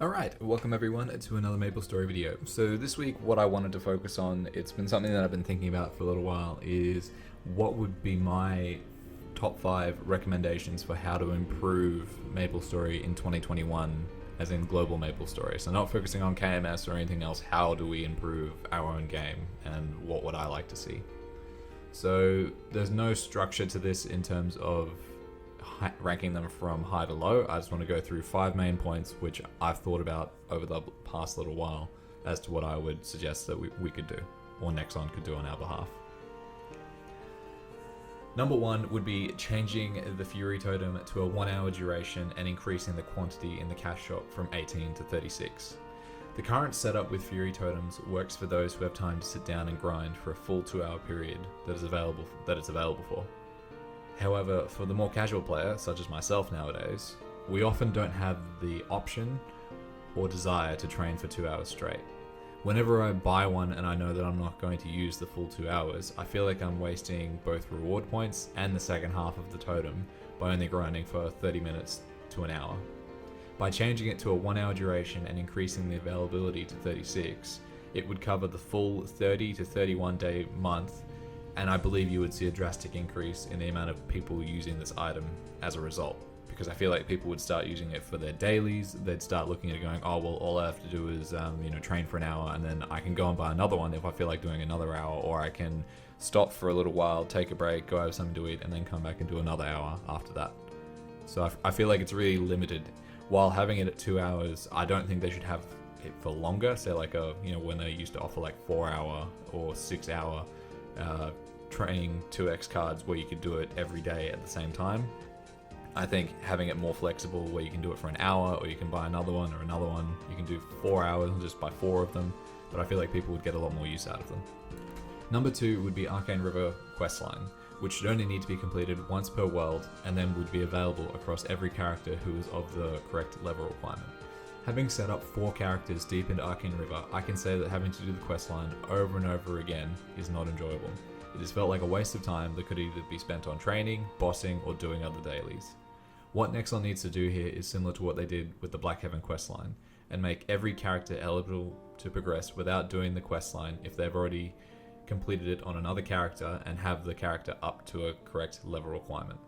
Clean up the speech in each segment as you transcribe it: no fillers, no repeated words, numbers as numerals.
Alright, welcome everyone to another MapleStory video. So this week what I wanted to focus on, it's been something that I've been thinking about for a little while, is what would be my top 5 recommendations for how to improve MapleStory in 2021, as in global MapleStory. So not focusing on KMS or anything else, how do we improve our own game and what would I like to see? So there's no structure to this in terms of ranking them from high to low. I just want to go through 5 main points which I've thought about over the past little while as to what I would suggest that we could do, or Nexon could do on our behalf. Number 1 would be changing the Fury Totem to a 1-hour duration and increasing the quantity in the cash shop from 18 to 36. The current setup with Fury Totems works for those who have time to sit down and grind for a full 2-hour period that it's available for. However, for the more casual player, such as myself nowadays, we often don't have the option or desire to train for 2 hours straight. Whenever I buy one and I know that I'm not going to use the full 2 hours, I feel like I'm wasting both reward points and the second half of the totem by only grinding for 30 minutes to an hour. By changing it to a 1-hour duration and increasing the availability to 36, it would cover the full 30 to 31 day month, and I believe you would see a drastic increase in the amount of people using this item as a result. Because I feel like people would start using it for their dailies, they'd start looking at it going, oh well, all I have to do is train for an hour and then I can go and buy another one if I feel like doing another hour, or I can stop for a little while, take a break, go have something to eat, and then come back and do another hour after that. So I feel like it's really limited. While having it at 2 hours, I don't think they should have it for longer. Say like when they used to offer like 4-hour or 6-hour training 2x cards where you could do it every day at the same time. I think having it more flexible where you can do it for an hour, or you can buy another one, or another one, you can do 4 hours and just buy 4 of them, but I feel like people would get a lot more use out of them. Number 2 would be Arcane River questline, which should only need to be completed once per world and then would be available across every character who is of the correct level requirement. Having set up 4 characters deep into Arcane River, I can say that having to do the questline over and over again is not enjoyable. It has felt like a waste of time that could either be spent on training, bossing, or doing other dailies. What Nexon needs to do here is similar to what they did with the Black Heaven questline, and make every character eligible to progress without doing the questline if they've already completed it on another character and have the character up to a correct level requirement.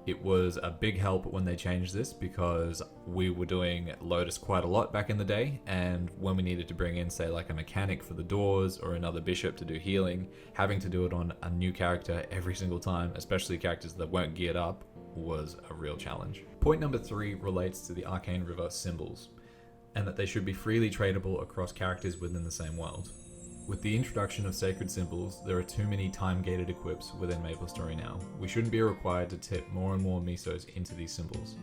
It was a big help when they changed this because we were doing Lotus quite a lot back in the day, and when we needed to bring in, say, like a mechanic for the doors or another bishop to do healing, having to do it on a new character every single time, especially characters that weren't geared up, was a real challenge. Point number 3 relates to the Arcane River symbols, and that they should be freely tradable across characters within the same world. With the introduction of sacred symbols, there are too many time-gated equips within MapleStory now. We shouldn't be required to tip more and more misos into these symbols.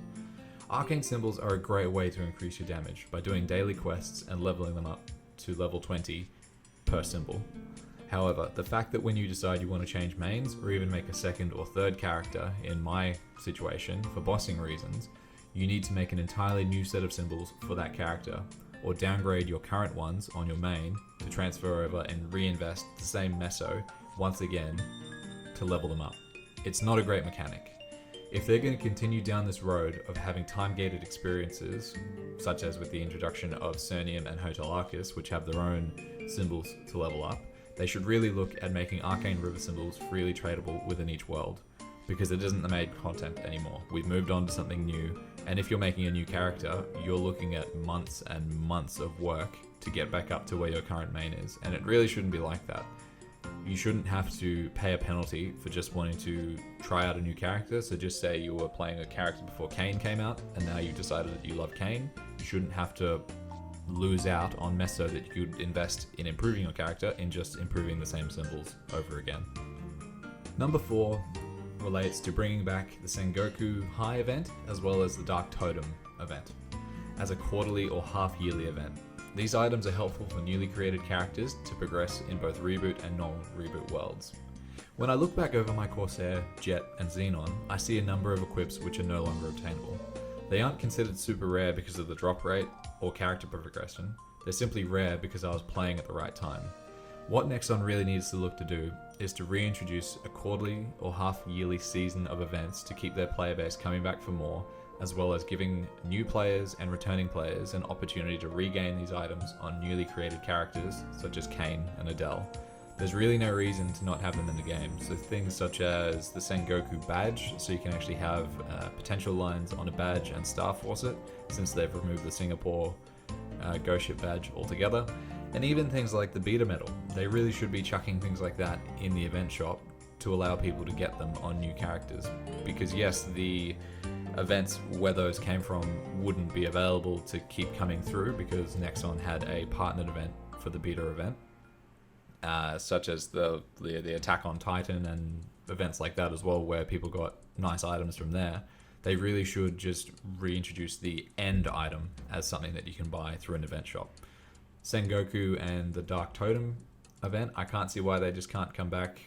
Arcane symbols are a great way to increase your damage by doing daily quests and leveling them up to level 20 per symbol. However, the fact that when you decide you want to change mains or even make a second or third character, in my situation, for bossing reasons, you need to make an entirely new set of symbols for that character, or downgrade your current ones on your main to transfer over and reinvest the same meso once again to level them up. It's not a great mechanic. If they're going to continue down this road of having time-gated experiences, such as with the introduction of Cernium and Hotel Arcus, which have their own symbols to level up, they should really look at making Arcane River symbols freely tradable within each world, because it isn't the main content anymore. We've moved on to something new, and if you're making a new character, you're looking at months and months of work to get back up to where your current main is, and it really shouldn't be like that. You shouldn't have to pay a penalty for just wanting to try out a new character. So just say you were playing a character before Kayn came out, and now you've decided that you love Kayn. You shouldn't have to lose out on meso that you could invest in improving your character in just improving the same symbols over again. Number 4 relates to bringing back the Sengoku High event as well as the Dark Totem event as a quarterly or half-yearly event. These items are helpful for newly created characters to progress in both reboot and non-reboot worlds. When I look back over my Corsair, Jet, and Xenon, I see a number of equips which are no longer obtainable. They aren't considered super rare because of the drop rate or character progression, they're simply rare because I was playing at the right time. What Nexon really needs to look to do is to reintroduce a quarterly or half-yearly season of events to keep their player base coming back for more, as well as giving new players and returning players an opportunity to regain these items on newly created characters such as Kain and Adele. There's really no reason to not have them in the game, so things such as the Sengoku badge, so you can actually have potential lines on a badge and Star Force it, since they've removed the Singapore Ghost Ship badge altogether, and even things like the beta medal. They really should be chucking things like that in the event shop to allow people to get them on new characters, because yes, the events where those came from wouldn't be available to keep coming through because Nexon had a partnered event for the beta event, such as the Attack on Titan and events like that as well, where people got nice items from there. They really should just reintroduce the end item as something that you can buy through an event shop. Sengoku and the Dark Totem event, I can't see why they just can't come back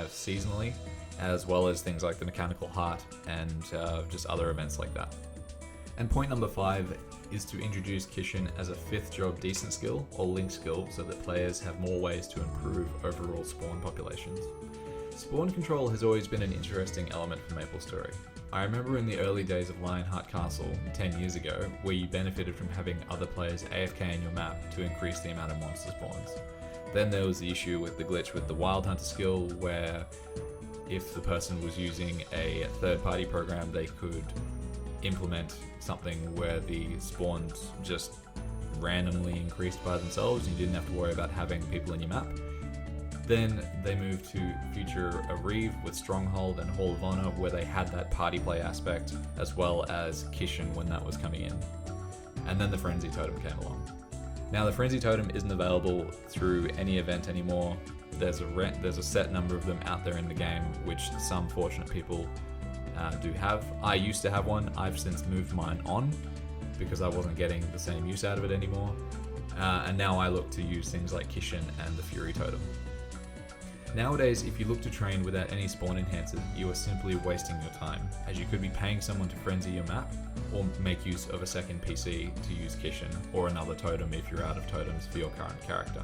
seasonally, as well as things like the Mechanical Heart and just other events like that. And point number 5 is to introduce Kishin as a 5th job decent skill or link skill so that players have more ways to improve overall spawn populations. Spawn control has always been an interesting element for MapleStory. I remember in the early days of Lionheart Castle 10 years ago, where you benefited from having other players AFK in your map to increase the amount of monster spawns. Then there was the issue with the glitch with the Wild Hunter skill, where if the person was using a third-party program, they could implement something where the spawns just randomly increased by themselves and you didn't have to worry about having people in your map. Then they moved to Future Reeve with Stronghold and Hall of Honor, where they had that party play aspect, as well as Kishin when that was coming in. And then the Frenzy Totem came along. Now the Frenzy Totem isn't available through any event anymore. There's a set number of them out there in the game, which some fortunate people do have. I used to have one. I've since moved mine on because I wasn't getting the same use out of it anymore. And now I look to use things like Kishin and the Fury Totem. Nowadays, if you look to train without any spawn enhancers, you are simply wasting your time, as you could be paying someone to frenzy your map, or make use of a second PC to use Kishin, or another totem if you're out of totems for your current character.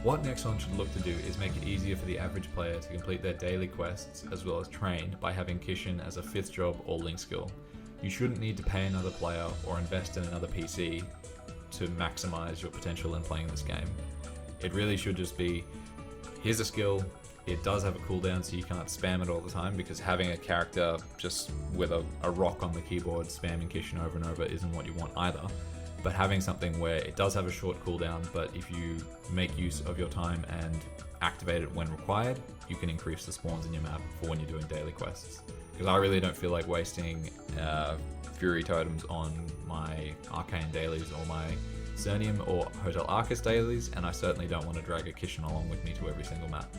What Nexon should look to do is make it easier for the average player to complete their daily quests as well as train by having Kishin as a 5th job or link skill. You shouldn't need to pay another player or invest in another PC to maximize your potential in playing this game. It really should just be, here's a skill, it does have a cooldown so you can't spam it all the time, because having a character just with a rock on the keyboard spamming Kishin over and over isn't what you want either. But having something where it does have a short cooldown, but if you make use of your time and activate it when required, you can increase the spawns in your map for when you're doing daily quests. Because I really don't feel like wasting Fury Totems on my Arcane dailies or my Cernium or Hotel Arcus dailies, and I certainly don't want to drag a Kishin along with me to every single map.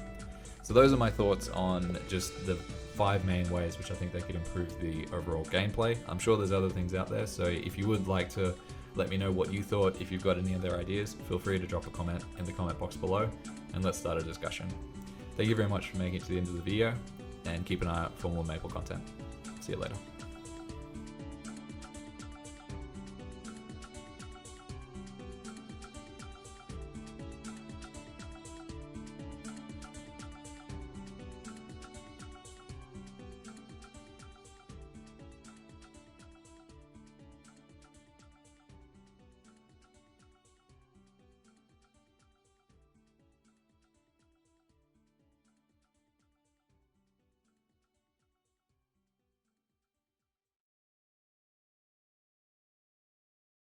So those are my thoughts on just the 5 main ways which I think they could improve the overall gameplay. I'm sure there's other things out there, so if you would like to let me know what you thought, if you've got any other ideas, feel free to drop a comment in the comment box below, and let's start a discussion. Thank you very much for making it to the end of the video, and keep an eye out for more Maple content. See you later.